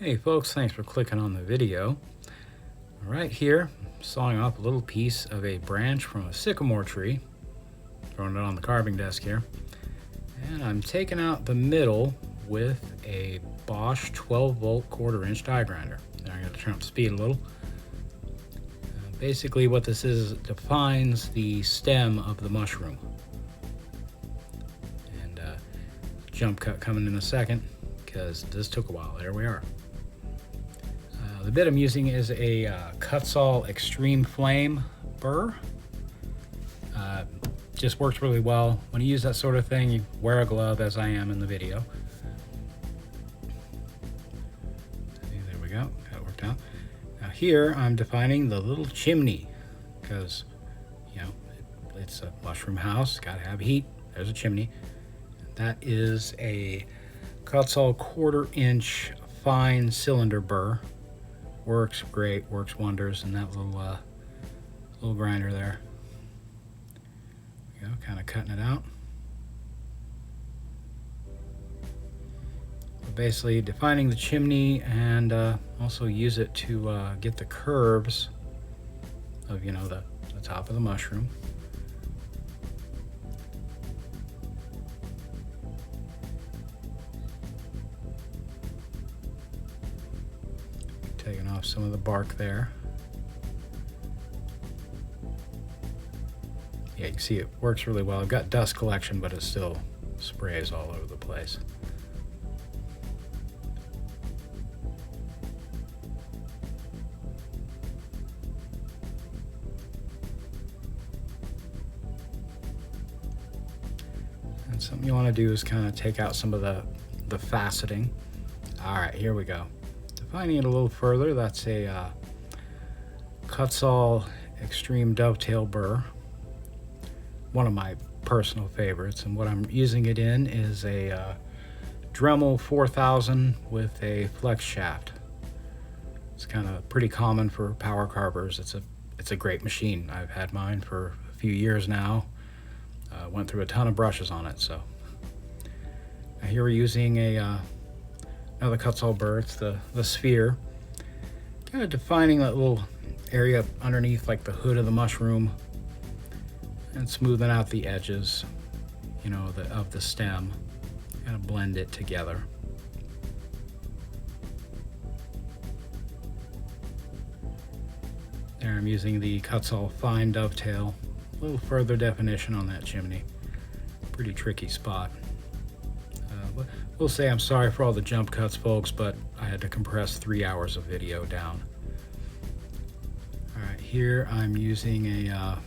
Hey folks, thanks for clicking on the video. Right here, I'm sawing off a little piece of a branch from a sycamore tree, throwing it on the carving desk here, and I'm taking out the middle with a Bosch 12-volt quarter-inch die grinder. Now I'm going to turn up the speed a little. Basically what this is, it defines the stem of the mushroom. And jump cut coming in a second, because this took a while. There we are. The bit I'm using is a Kutzall Extreme Flame burr. Just works really well. When you use that sort of thing, you wear a glove, as I am in the video. There we go, got it worked out. Now here I'm defining the little chimney, because it's a mushroom house, got to have heat. There's a chimney. That is a Kutzall quarter-inch fine cylinder burr. Works great, works wonders in that little grinder there. There we go, kind of cutting it out. But basically defining the chimney, and also use it to get the curves of the top of the mushroom. Taking off some of the bark there. Yeah, you can see it works really well. I've got dust collection, but it still sprays all over the place. And something you want to do is kind of take out some of the faceting. All right, here we go. Defining it a little further, that's a Kutzall Extreme Dovetail burr, one of my personal favorites, and what I'm using it in is a Dremel 4000 with a flex shaft. It's kind of pretty common for power carvers. It's a great machine. I've had mine for a few years now. Went through a ton of brushes on it. So now here we're using another Kutzall burr. It's the sphere, kind of defining that little area underneath, like the hood of the mushroom, and smoothing out the edges, of the stem, kind of blend it together. There I'm using the Kutzall Fine Dovetail, a little further definition on that chimney. Pretty tricky spot. We'll say I'm sorry for all the jump cuts, folks, but I had to compress 3 hours of video down. All right, here I'm using I'll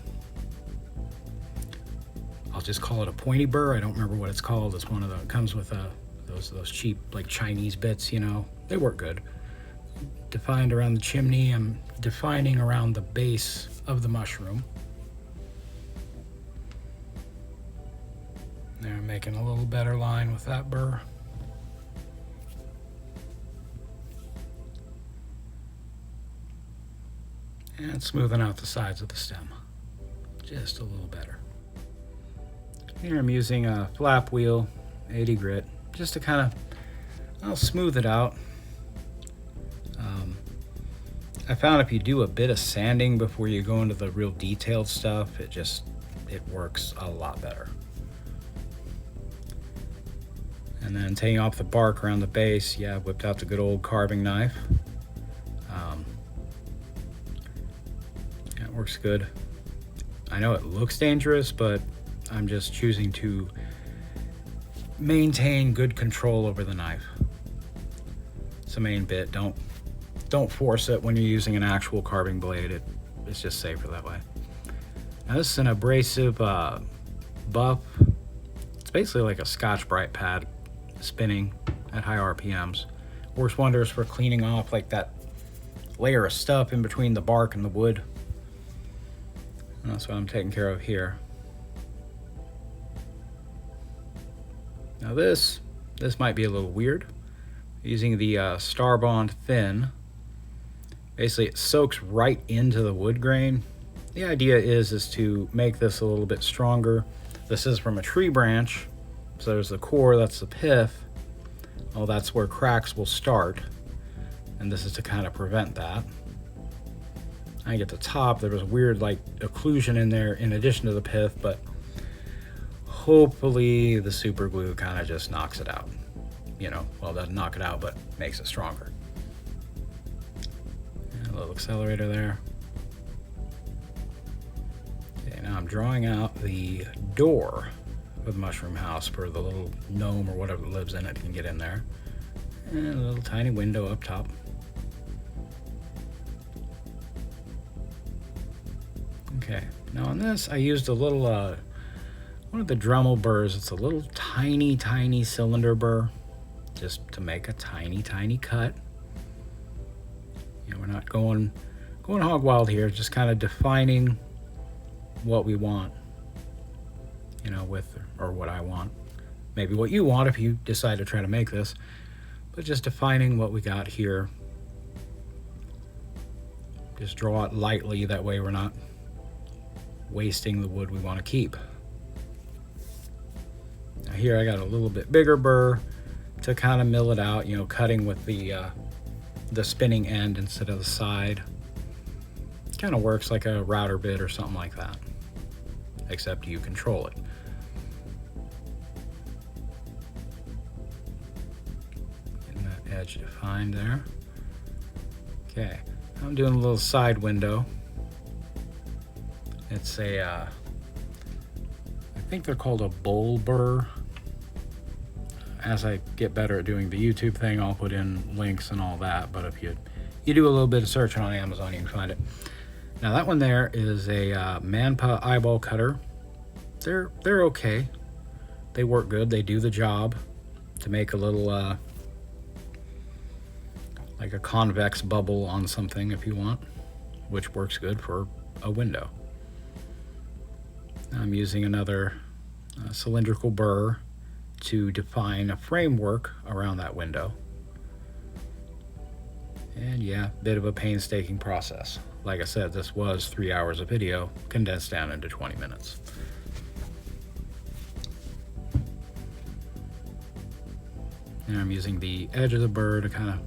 just call it a pointy burr. I don't remember what it's called. It's one of the, it comes with those cheap, like, Chinese bits, They work good. Defined around the chimney. I'm defining around the base of the mushroom. There, I'm making a little better line with that burr. And smoothing out the sides of the stem just a little better. Here I'm using a flap wheel, 80 grit, just to kind of, I'll smooth it out. I found if you do a bit of sanding before you go into the real detailed stuff, it works a lot better. And then taking off the bark around the base, yeah, I whipped out the good old carving knife. It works good. I know it looks dangerous, but I'm just choosing to maintain good control over the knife. It's the main bit. Don't force it when you're using an actual carving blade. It's just safer that way. Now this is an abrasive buff. It's basically like a Scotch-Brite pad spinning at high RPMs. Works wonders for cleaning off like that layer of stuff in between the bark and the wood. And that's what I'm taking care of here. Now this might be a little weird. Using the Starbond Thin. Basically it soaks right into the wood grain. The idea is to make this a little bit stronger. This is from a tree branch, so there's the core, that's the pith. Oh, that's where cracks will start. and this is to kind of prevent that. I think at the top there was a weird like occlusion in there in addition to the pith, but hopefully the super glue kind of just knocks it out. You know, well, doesn't knock it out, but makes it stronger. And a little accelerator there. Okay, now I'm drawing out the door of the mushroom house for the little gnome or whatever lives in it can get in there. And a little tiny window up top. Okay, now on this I used a little, one of the Dremel burrs. It's a little tiny cylinder burr, just to make a tiny cut. You know, we're not going hog wild here, just kind of defining what we want, you know, or what I want. Maybe what you want if you decide to try to make this, but just defining what we got here. Just draw it lightly, that way we're not wasting the wood we want to keep. Now here I got a little bit bigger burr to kind of mill it out, you know, cutting with the spinning end instead of the side. Kind of works like a router bit or something like that, except you control it. Getting that edge defined there. Okay, I'm doing a little side window. It's a, I think they're called a bowl burr. As I get better at doing the YouTube thing, I'll put in links and all that, but if you do a little bit of searching on Amazon, you can find it. Now that one there is a Manpa eyeball cutter. They're okay. They work good. They do the job to make a little, like a convex bubble on something if you want, which works good for a window. I'm using another cylindrical burr to define a framework around that window. And yeah, bit of a painstaking process. Like I said, this was 3 hours of video condensed down into 20 minutes. And I'm using the edge of the burr to kind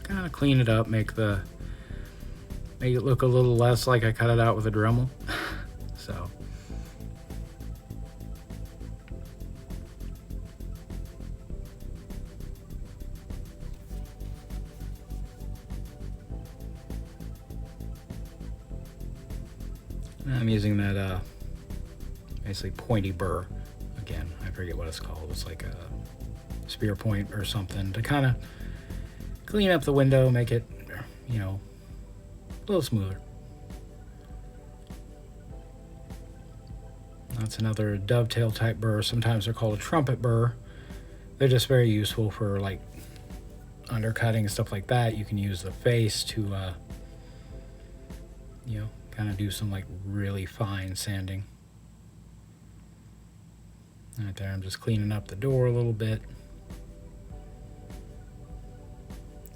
of clean it up, make it look a little less like I cut it out with a Dremel. So I'm using that basically pointy burr. Again, I forget what it's called. It's like a spear point or something to kind of clean up the window, make it, you know, a little smoother. That's another dovetail type burr. Sometimes they're called a trumpet burr. They're just very useful for like undercutting and stuff like that. You can use the face to, you know, kind of do some like really fine sanding. Right there, I'm just cleaning up the door a little bit.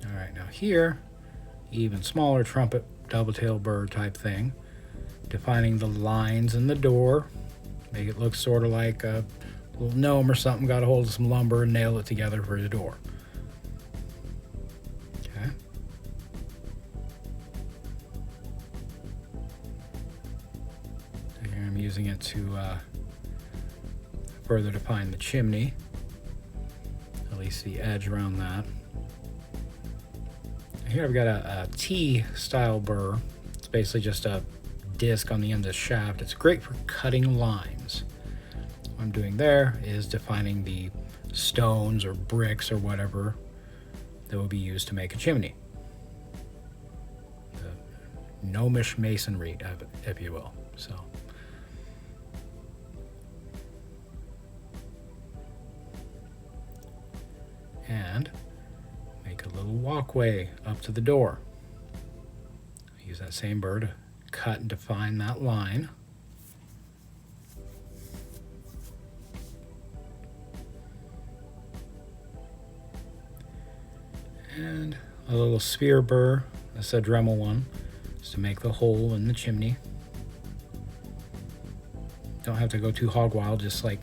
All right, now here, even smaller trumpet double-tail burr type thing, defining the lines in the door, make it look sort of like a little gnome or something got a hold of some lumber and nail it together for the door. Okay. Here I'm using it to further define the chimney, at least the edge around that. Here I've got a T-style burr. It's basically just a disc on the end of the shaft. It's great for cutting lines. What I'm doing there is defining the stones or bricks or whatever that will be used to make a chimney. The gnomish masonry, if you will. So. And make a little walkway up to the door. Use that same burr to cut and define that line. And a little sphere burr, that's a Dremel one, just to make the hole in the chimney. Don't have to go too hog wild, just like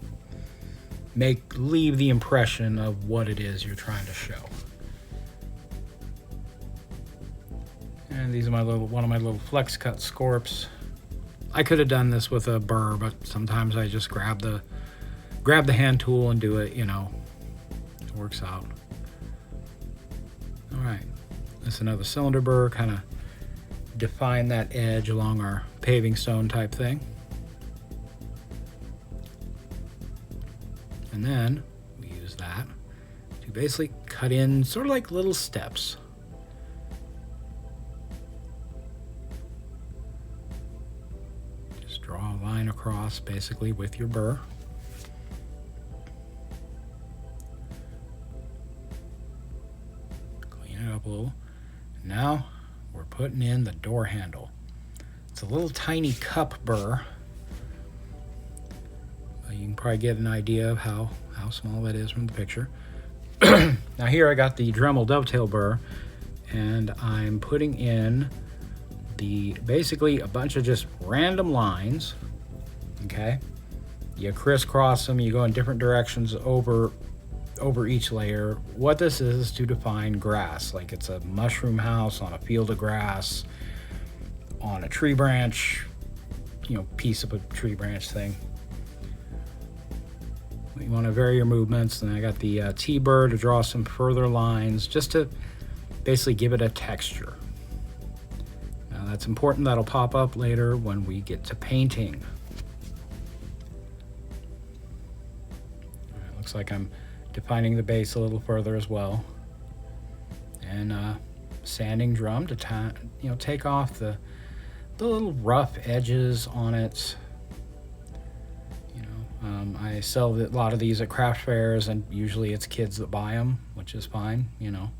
leave the impression of what it is you're trying to show. And these are one of my little flex cut scorps. I could have done this with a burr, but sometimes I just grab the hand tool and do it, you know. It works out. All right, that's another cylinder burr, kind of define that edge along our paving stone type thing. And then we use that to basically cut in sort of like little steps. Just draw a line across basically with your burr. Clean it up a little. Now we're putting in the door handle. It's a little tiny cup burr. You can probably get an idea of how small that is from the picture. Now here I got the Dremel dovetail burr, and I'm putting in basically a bunch of just random lines. Okay, you crisscross them, you go in different directions over each layer. What this is to define grass, like it's a mushroom house on a field of grass, on a tree branch, you know, piece of a tree branch thing. You want to vary your movements. And I got the T-burr to draw some further lines, just to basically give it a texture. Now that's important. That'll pop up later when we get to painting. All right, looks like I'm defining the base a little further as well. And sanding drum to take off the little rough edges on it. I sell a lot of these at craft fairs, and usually it's kids that buy them, which is fine, you know.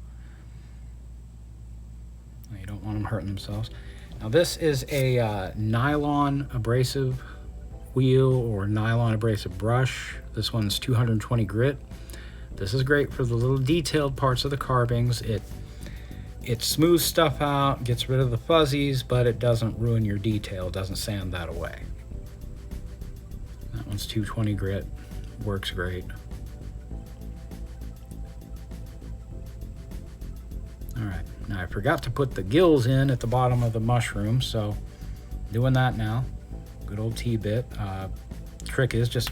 You don't want them hurting themselves. Now this is a nylon abrasive wheel or nylon abrasive brush. This one's 220 grit. This is great for the little detailed parts of the carvings. It smooths stuff out, gets rid of the fuzzies, but it doesn't ruin your detail. It doesn't sand that away. That one's 220 grit, works great. All right, now I forgot to put the gills in at the bottom of the mushroom, so doing that now. Good old T-bit. Trick is just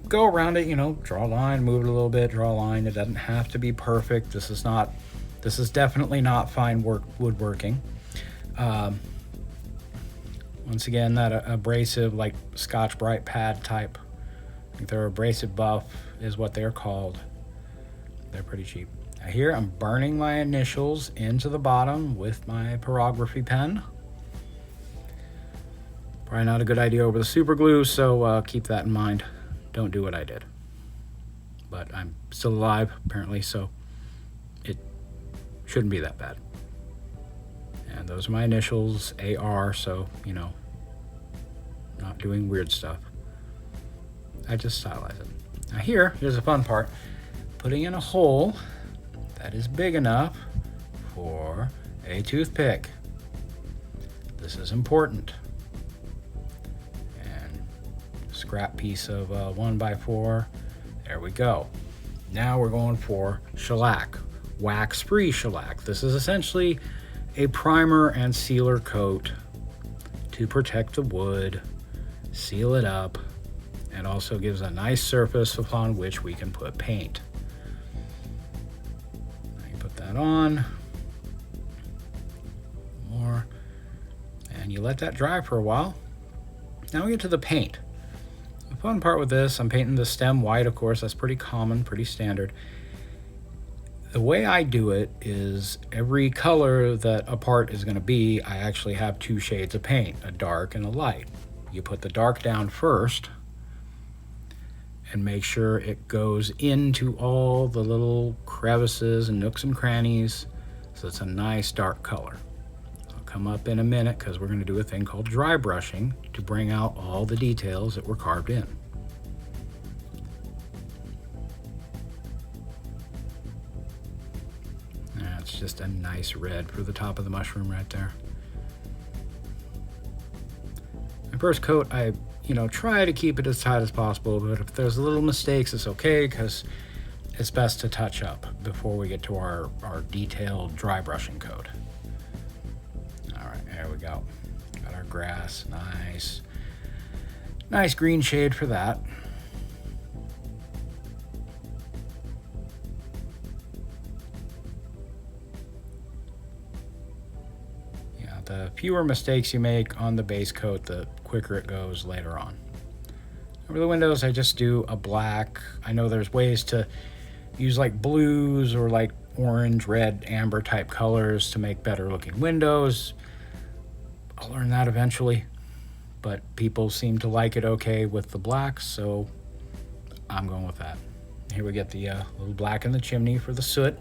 go around it, you know, draw a line, move it a little bit, draw a line. It doesn't have to be perfect. This is definitely not fine woodworking. Once again, that abrasive, like Scotch-Brite pad type. I think they're abrasive buff is what they're called. They're pretty cheap. Now here I'm burning my initials into the bottom with my pyrography pen. Probably not a good idea over the super glue, so keep that in mind. Don't do what I did. But I'm still alive, apparently, so it shouldn't be that bad. And those are my initials, AR, so, you know, not doing weird stuff. I just stylize it. Now here's the fun part. Putting in a hole that is big enough for a toothpick. This is important. And scrap piece of 1x4. There we go. Now we're going for shellac, wax-free shellac. This is essentially a primer and sealer coat to protect the wood, seal it up, and also gives a nice surface upon which we can put paint. Now you put that on, more, and you let that dry for a while. Now we get to the paint. The fun part with this, I'm painting the stem white, of course. That's pretty common, pretty standard. The way I do it is every color that a part is going to be, I actually have two shades of paint, a dark and a light. You put the dark down first and make sure it goes into all the little crevices and nooks and crannies, so it's a nice dark color. I'll come up in a minute because we're going to do a thing called dry brushing to bring out all the details that were carved in. It's just a nice red for the top of the mushroom right there. My first coat, I try to keep it as tight as possible, but if there's little mistakes, it's okay, because it's best to touch up before we get to our detailed dry brushing coat. There we go. Got our grass. Nice green shade for that. Yeah, the fewer mistakes you make on the base coat, the quicker it goes later on. Over the windows, I just do a black. I know there's ways to use like blues or like orange, red, amber type colors to make better looking windows. I'll learn that eventually, but people seem to like it okay with the black, so I'm going with that. Here we get the little black in the chimney for the soot.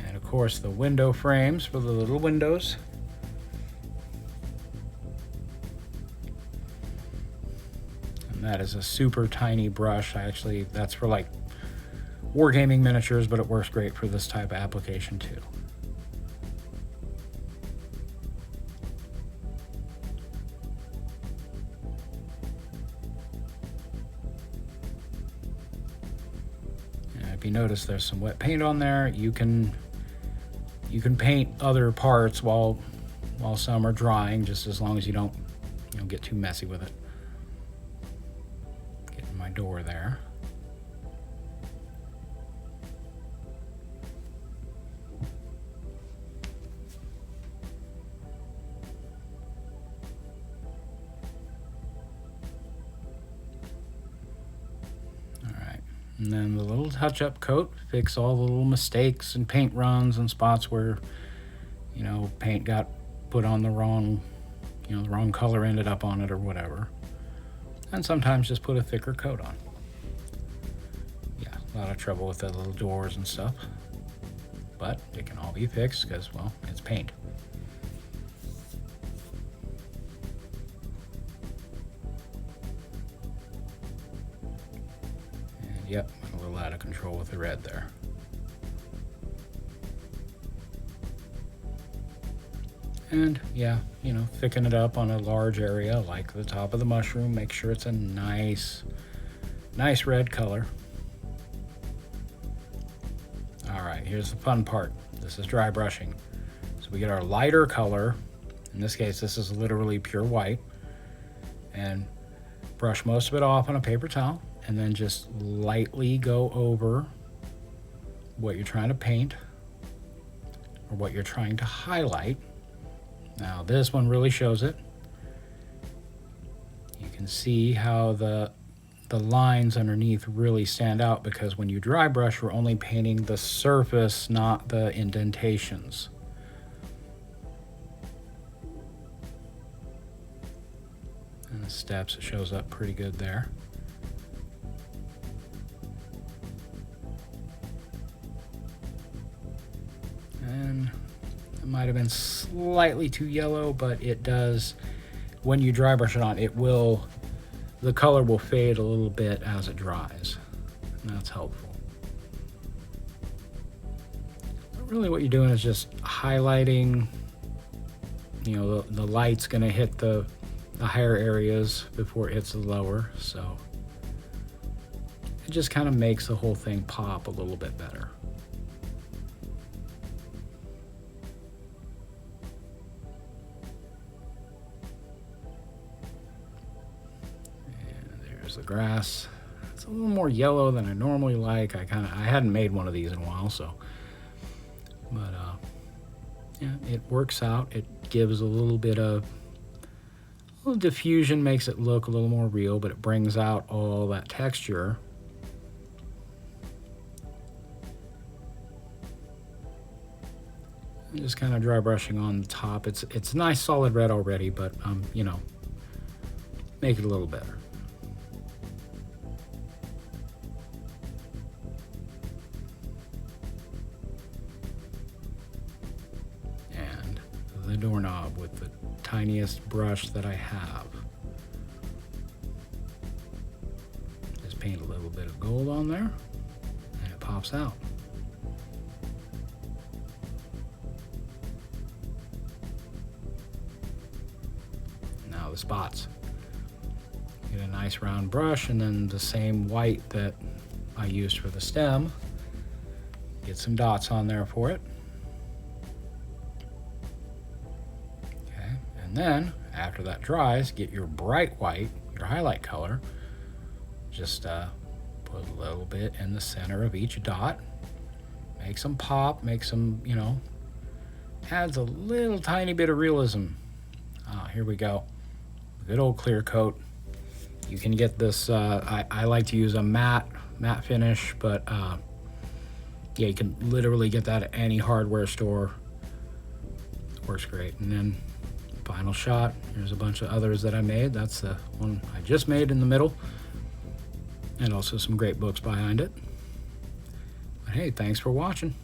And of course the window frames for the little windows. That is a super tiny brush. That's for like wargaming miniatures, but it works great for this type of application too. And if you notice there's some wet paint on there, you can paint other parts while some are drying, just as long as you don't get too messy with it. My door there. All right, and then the little touch-up coat, fix all the little mistakes and paint runs and spots where paint got put on the wrong color ended up on it or whatever. And sometimes just put a thicker coat on. Yeah, a lot of trouble with the little doors and stuff, but it can all be fixed because, well, it's paint. And yep, a little out of control with the red there. And yeah, thicken it up on a large area like the top of the mushroom. Make sure it's a nice red color. All right, here's the fun part. This is dry brushing. So we get our lighter color. In this case, this is literally pure white. And brush most of it off on a paper towel, and then just lightly go over what you're trying to paint or what you're trying to highlight. Now this one really shows it. You can see how the lines underneath really stand out, because when you dry brush, we're only painting the surface, not the indentations. And the steps, it shows up pretty good there. And it might have been slightly too yellow, but it does, when you dry brush it on, the color will fade a little bit as it dries, and that's helpful. But really what you're doing is just highlighting, the light's gonna hit the higher areas before it hits the lower, so it just kind of makes the whole thing pop a little bit better. The grass, it's a little more yellow than I normally like. I hadn't made one of these in a while, but yeah, it works out. It gives a little diffusion, makes it look a little more real, but it brings out all that texture. I'm just kind of dry brushing on the top. It's nice solid red already, but make it a little better. The doorknob with the tiniest brush that I have. Just paint a little bit of gold on there, and it pops out. Now the spots. Get a nice round brush, and then the same white that I used for the stem, Get some dots on there for it. Okay, and then after that dries, get your bright white, your highlight color. Just put a little bit in the center of each dot. Make some pop, make some, adds a little tiny bit of realism. Here we go. Good old clear coat. You can get this, I like to use a matte finish, but yeah, you can literally get that at any hardware store. Works great. And then final shot, here's a bunch of others that I made. That's the one I just made in the middle. And also some great books behind it. But hey, thanks for watching.